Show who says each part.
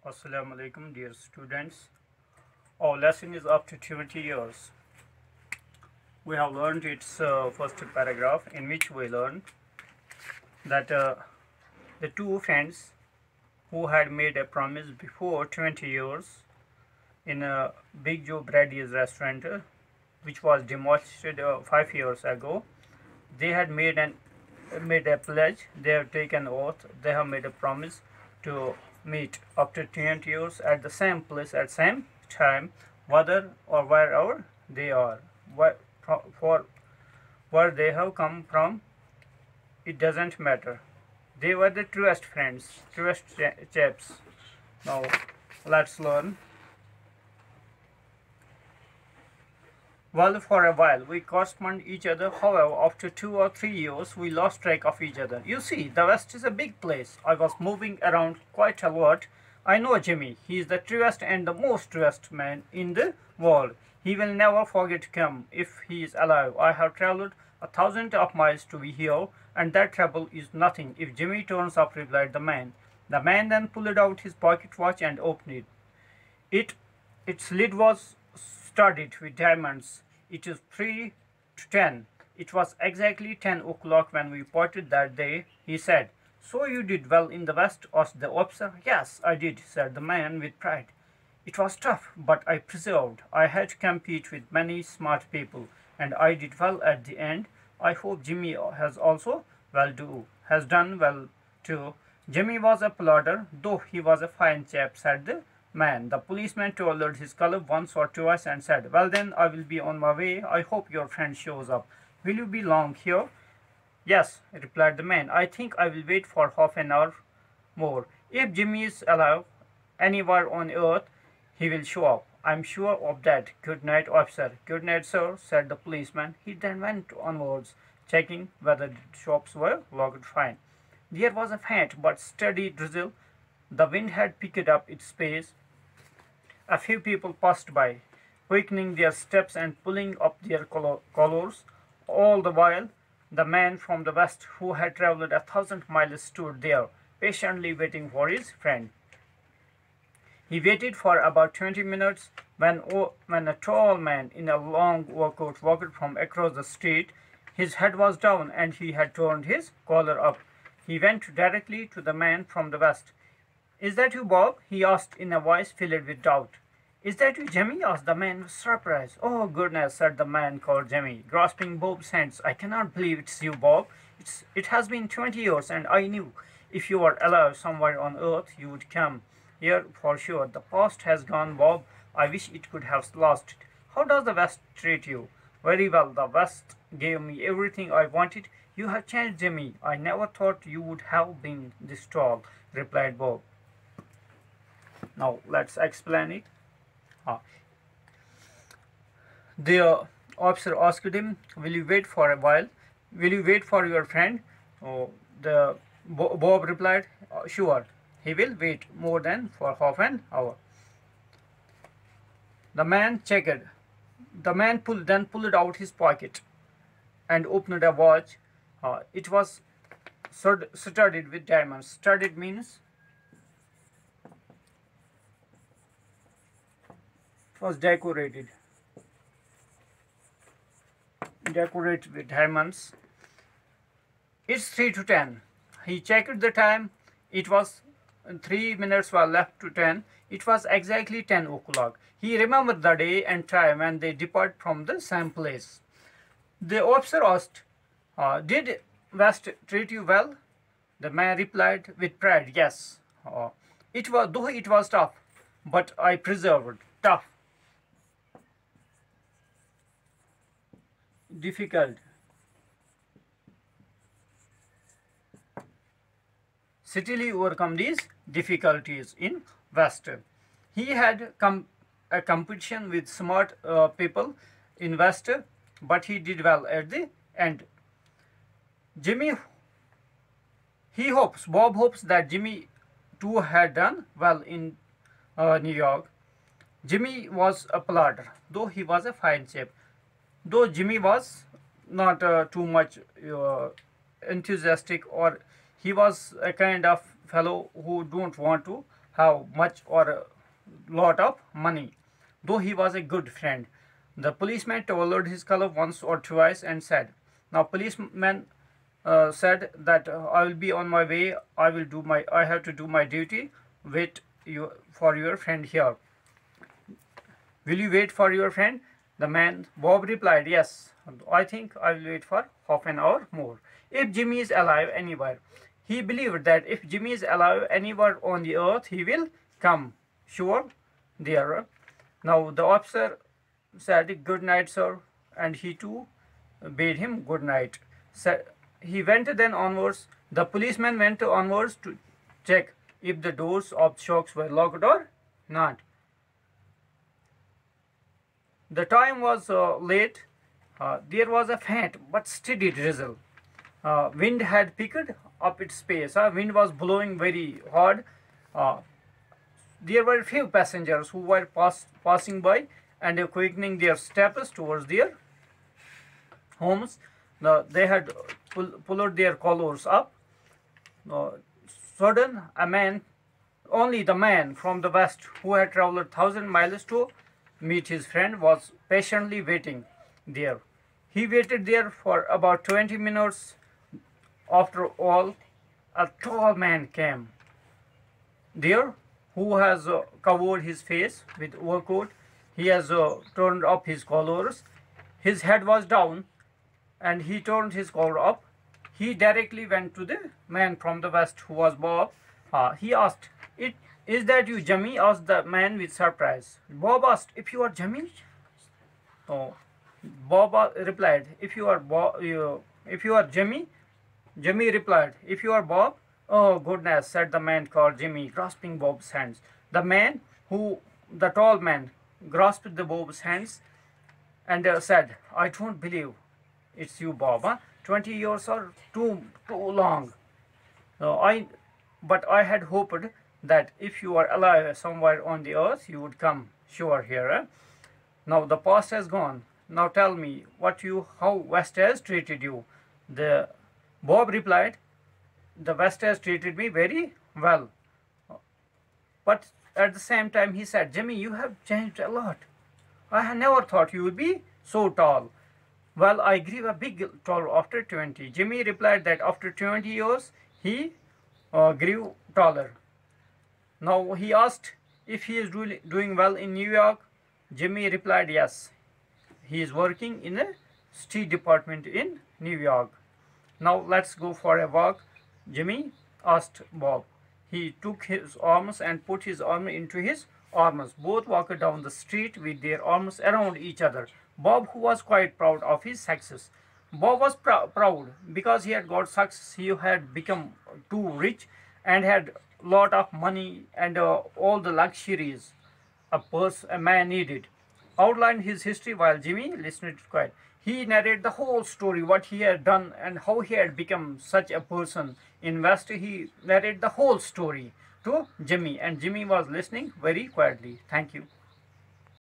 Speaker 1: Assalamu alaikum, dear students. Our lesson is up to 20 years. We have learned its first paragraph, in which we learned that the two friends who had made a promise before 20 years in a Big Joe Brady's restaurant, which was demolished 5 years ago, they had made a pledge. They have taken oath. They have made a promise to meet after 20 years at the same place at same time, whether or wherever they are. For where they have come from, it doesn't matter. They were the truest friends, truest chaps. Now let's learn. Well, for a while we corresponded each other. However, after 2 or 3 years, we lost track of each other. You see, the West is a big place. I was moving around quite a lot. I know Jimmy. He is the truest and the most truest man in the world. He will never forget to come if he is alive. I have traveled 1,000 of miles to be here, and that trouble is nothing if Jimmy turns up, replied the man. The man then pulled out his pocket watch and opened it. Its lid was studded with diamonds. It is 3 to 10. It was exactly 10 o'clock when we parted that day, he said. So you did well in the West, asked the officer. Yes, I did, said the man with pride. It was tough, but I persevered. I had to compete with many smart people, and I did well at the end. I hope Jimmy has done well too. Jimmy was a plodder, though he was a fine chap, said the man. The policeman twirled his collar once or twice and said, Well then, I will be on my way. I hope your friend shows up. Will you be long here? Yes, replied the man. I think I will wait for half an hour more. If Jimmy is alive anywhere on earth, he will show up. I'm sure of that. Good night, officer. Good night, sir, said the policeman. He then went onwards, checking whether the shops were locked fine. There was a faint but steady drizzle. The wind had picked up its pace. A few people passed by, quickening their steps and pulling up their collars. All the while, the man from the West, who had travelled 1,000 miles, stood there, patiently waiting for his friend. He waited for about 20 minutes when a tall man in a long overcoat walked from across the street. His head was down and he had turned his collar up. He went directly to the man from the West. Is that you, Bob? He asked in a voice filled with doubt. Is that you, Jimmy? Asked the man with surprise. Oh, goodness, said the man called Jimmy, grasping Bob's hands. I cannot believe it's you, Bob. It has been 20 years, and I knew if you were alive somewhere on earth, you would come here for sure. The past has gone, Bob. I wish it could have lost it. How does the West treat you? Very well. The West gave me everything I wanted. You have changed, Jimmy. I never thought you would have been this tall, replied Bob. Now let's explain it. The officer asked him, Will you wait for a while? Will you wait for your friend? Bob replied, Sure, he will wait more than for half an hour. The man checked. The man pulled out his pocket and opened a watch. It was studded with diamonds. Studded means it was decorated with diamonds. It's 3 to 10. He checked the time. It was 3 minutes were left to 10. It was exactly 10 o'clock. He remembered the day and time when they departed from the same place. The officer asked, Did West treat you well? The man replied with pride, Yes. Though it was tough, but I persevered. Tough. Difficult. Steadily overcome these difficulties in West. He had a competition with smart people in West, but he did well at the end. Bob hopes that Jimmy too had done well in New York. Jimmy was a plodder, though he was a fine chap. Though Jimmy was not too much enthusiastic, or he was a kind of fellow who don't want to have much or a lot of money, though he was a good friend. The policeman told his color once or twice and said, now policeman said that I will be on my way. I have to do my duty. Wait you for your friend here. Will you wait for your friend? The man Bob replied, yes, I think I will wait for half an hour more. If Jimmy is alive anywhere. He believed that if Jimmy is alive anywhere on the earth, he will come. Sure, there. Now the officer said, good night, sir, and he too bade him good night. He went then onwards. The policeman went onwards to check if the doors of the shocks were locked or not. The time was late. There was a faint but steady drizzle. Wind had picked up its pace. Wind was blowing very hard. There were few passengers who were passing by and quickening their steps towards their homes. They had pulled their collars up. Sudden, only the man from the west who had traveled 1,000 miles to meet his friend was patiently waiting there. He waited there for about 20 minutes. After all, a tall man came there who has covered his face with overcoat. He has turned up his collars. His head was down and he turned his collar up. He directly went to the man from the west who was Bob. He asked, is that you, Jimmy? Asked the man with surprise. Bob asked, if you are Jimmy? Oh, Bob replied, if you are Jimmy? Jimmy replied, if you are Bob? Oh goodness, said the man called Jimmy, grasping Bob's hands. The tall man, grasped the Bob's hands and said, I don't believe it's you, Bob. 20 years are too long. But I had hoped that if you are alive somewhere on the earth, you would come sure here. Now the past has gone. Now tell me how West has treated you. Bob replied, the West has treated me very well. But at the same time he said, Jimmy, you have changed a lot. I had never thought you would be so tall. Well, I grew a big tall after 20. Jimmy replied that after 20 years he grew taller. Now he asked if he is doing well in New York. Jimmy replied, yes. He is working in a street department in New York. Now let's go for a walk, Jimmy asked Bob. He took his arms and put his arm into his arms. Both walked down the street with their arms around each other. Bob, who was quite proud of his success. Bob was proud because he had got success. He had become too rich and had a lot of money and all the luxuries a man needed. Outlined his history while Jimmy listened quiet. He narrated the whole story, what he had done and how he had become such a person in West. He narrated the whole story to Jimmy, and Jimmy was listening very quietly. Thank you.